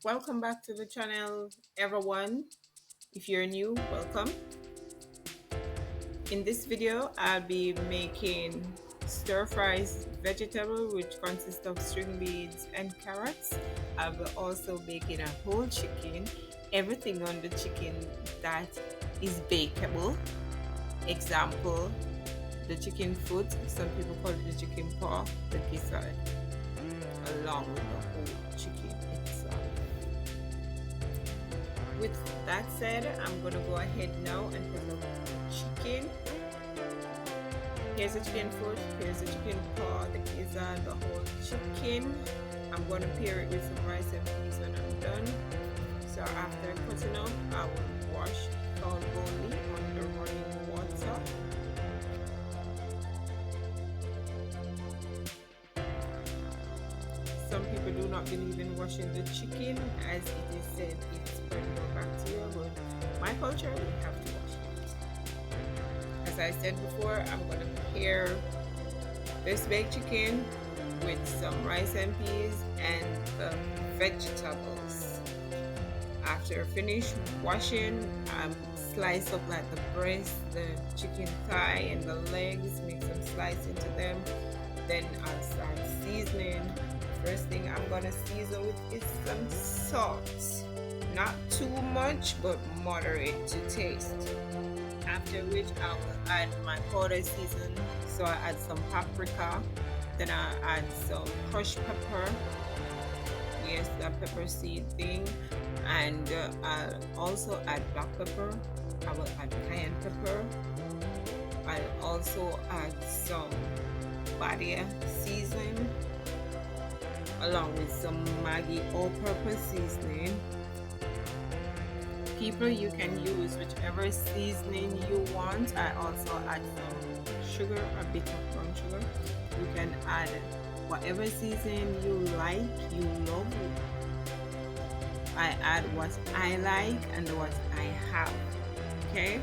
Welcome back to the channel, everyone. If you're new, welcome. In this video, I'll be making stir-fried vegetable, which consists of string beans and carrots. I will also making a whole chicken, everything on the chicken that is bakeable. Example, the chicken foot, some people call it the chicken paw, the gizzard, along with the whole chicken itself. With that said, I'm gonna go ahead now and put up the chicken. Here's the chicken foot, here's the chicken paw, the gizzard, the whole chicken. I'm gonna pair it with some rice and peas when I'm done. So after cutting up, I will wash thoroughly under running water. Some people do not believe in washing the chicken, as it is said it spreads more bacteria, but my culture, we have to wash it. As I said before, I'm going to pair this baked chicken with some rice and peas and the vegetables. After finish washing, slice up like the breast, the chicken thigh and the legs, make some slice into them. Then I'll start seasoning. First thing I'm gonna season with is some salt. Not too much, but moderate to taste. After which I will add my powder season. So I add some paprika, then I add some crushed pepper. Yes, the pepper seed thing. And I'll also add black pepper. I will add cayenne pepper. I'll also add some Badia seasoning, along with some Maggi all-purpose seasoning. People, you can use whichever seasoning you want. I also add some sugar, a bit of brown sugar. You can add whatever seasoning you like, you love. I add what I like and what I have. Okay,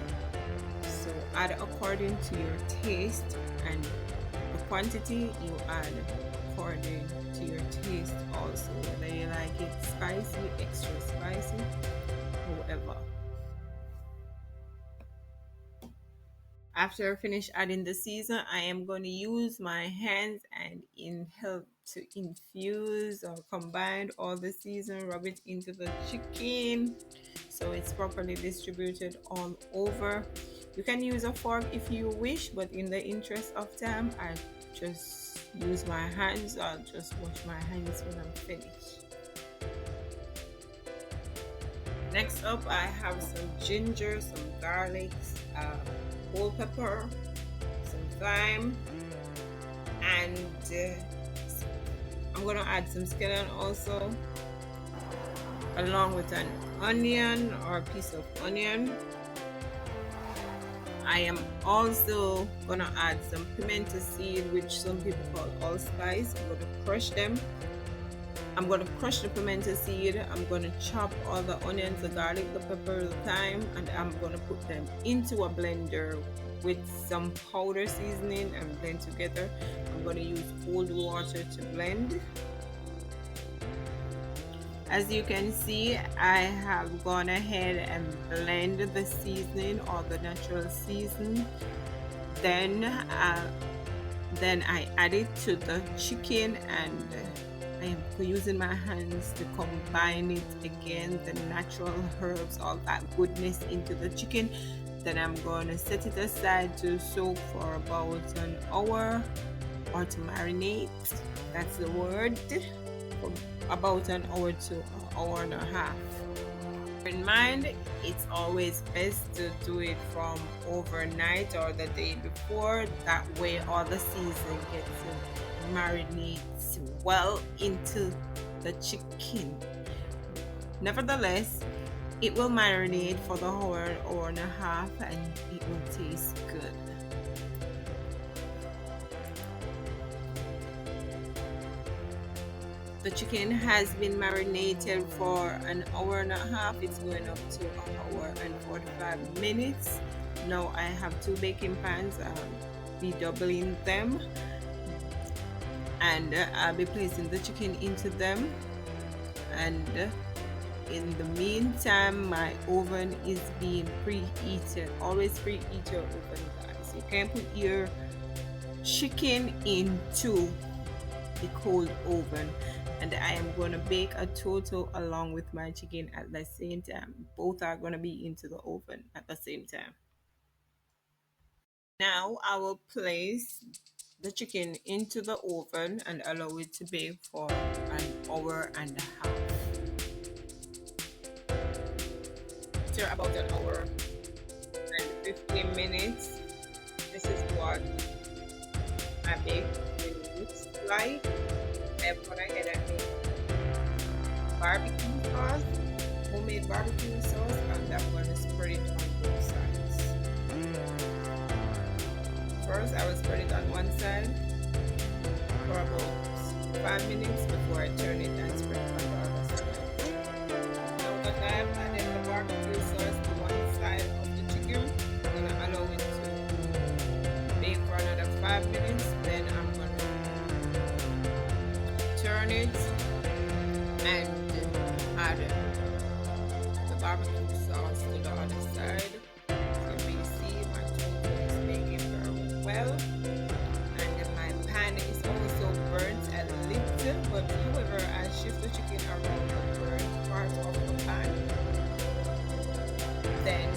so add according to your taste, and the quantity you add according to your taste also, whether you like it spicy, extra spicy, however. After I finish adding the season, I am going to use my hands and help to infuse or combine all the season, rub it into the chicken so it's properly distributed all over. You can use a fork if you wish, but in the interest of time, I just use my hands. I'll just wash my hands when I'm finished. Next up, I have some ginger, some garlic, whole pepper, some thyme, and I'm gonna add some scallion also, along with an onion or a piece of onion. I am also gonna add some pimento seed, which some people call allspice. I'm gonna crush them. I'm gonna crush the pimento seed. I'm gonna chop all the onions, the garlic, the pepper, the thyme, and I'm gonna put them into a blender with some powder seasoning and blend together. I'm gonna use cold water to blend. As you can see, I have gone ahead and blended the seasoning or the natural season. Then I add it to the chicken, and I am using my hands to combine it again, the natural herbs, all that goodness into the chicken. Then I'm going to set it aside to soak for about an hour, or to marinate, that's the word, for about an hour to an hour and a half. In mind, it's always best to do it from overnight or the day before. That way all the seasoning gets marinates well into the chicken. Nevertheless, it will marinate for the hour and a half, and it will taste good. The chicken has been marinated for an hour and a half. It's going up to an hour and 45 minutes. Now I have 2 baking pans. I'll be doubling them, and I'll be placing the chicken into them. and in the meantime my oven is being preheated. Always preheat your oven, guys. You can put your chicken into the cold oven, and I am going to bake a total along with my chicken at the same time. Both are going to be into the oven at the same time. Now I will place the chicken into the oven and allow it to bake for an hour and a half. After about an hour and 15 minutes, this is what my baked looks like. I have gone ahead and made barbecue sauce, homemade barbecue sauce, and I'm going to spread it on both sides. First, I will spread it on one side for about 5 minutes before I turn it and spread it on the other side. Now that I have added the barbecue sauce to one side of the chicken, I'm going to allow it to bake for another 5 minutes. Then I'm going to turn it and add the barbecue sauce to the other side. So you may see my tofu is baking very well, and my pan is also burnt a little, but however I shift the chicken around the burnt part of the pan. Then,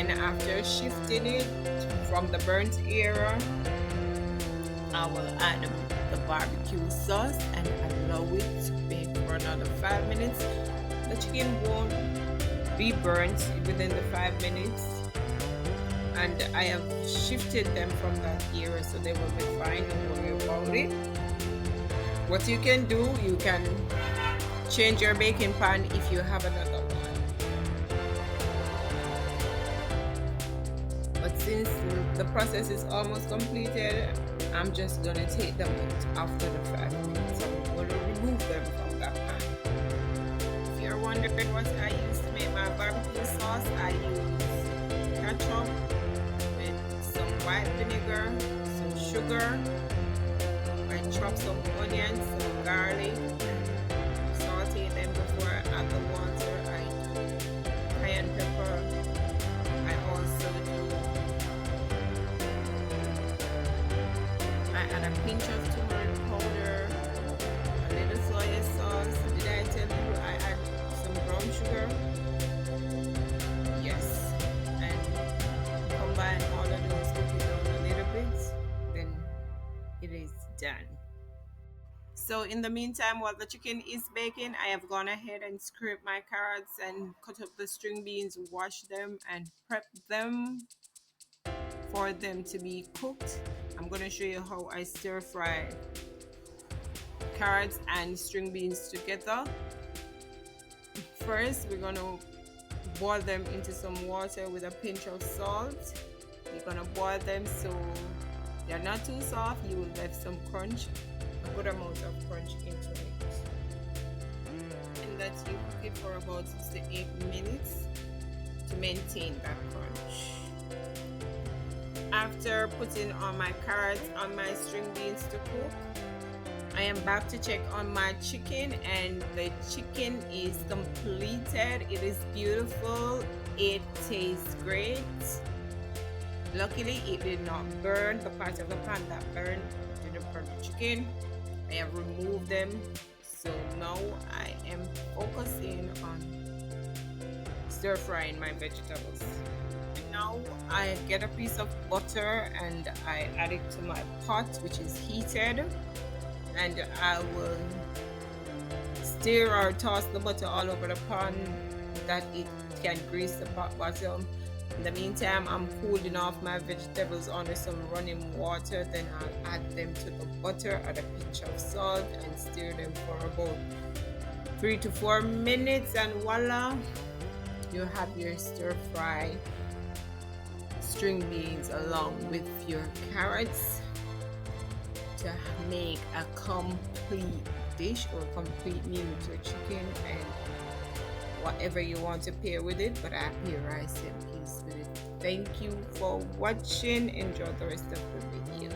and after shifting it from the burnt area, I will add the barbecue sauce and allow it to bake for another 5 minutes. The chicken won't be burnt within the 5 minutes, and I have shifted them from that area so they will be fine. Don't worry about it. What you can do, you can change your baking pan if you have another one. But since the process is almost completed, I'm just gonna take them out after the 5 minutes. I'm gonna remove them from that pan. If you're wondering what I use to make my barbecue sauce, I use ketchup with some white vinegar, some sugar. I chop some onions, some garlic, saute them before I add the water. I do cayenne pepper. I also do add a pinch of turmeric powder, a little soy sauce. Did I tell you I add some brown sugar? Yes. And combine all of those, cook it down a little bit, then it is done. So in the meantime, while the chicken is baking, I have gone ahead and scraped my carrots and cut up the string beans, wash them and prep them for them to be cooked. I'm going to show you how I stir fry carrots and string beans together. First, we're going to boil them into some water with a pinch of salt. You're going to boil them so they're not too soft. You will leave some crunch, a good amount of crunch into it. And that you cook it for about 6 to 8 minutes to maintain that crunch. After putting on my carrots on my string beans to cook, I am back to check on my chicken, and the chicken is completed. It is beautiful. It tastes great. Luckily, it did not burn. The part of the pan that burned didn't burn the chicken. I have removed them. So now I am focusing on stir frying my vegetables. Now I get a piece of butter and I add it to my pot, which is heated, and I will stir or toss the butter all over the pan that it can grease the pot bottom. In the meantime, I'm cooling off my vegetables under some running water. Then I'll add them to the butter, add a pinch of salt, and stir them for about 3 to 4 minutes, and voila, you have your stir fry string beans along with your carrots to make a complete dish or complete meal with your chicken and whatever you want to pair with it. But I pair rice and peas with it. Thank you for watching. Enjoy the rest of the video.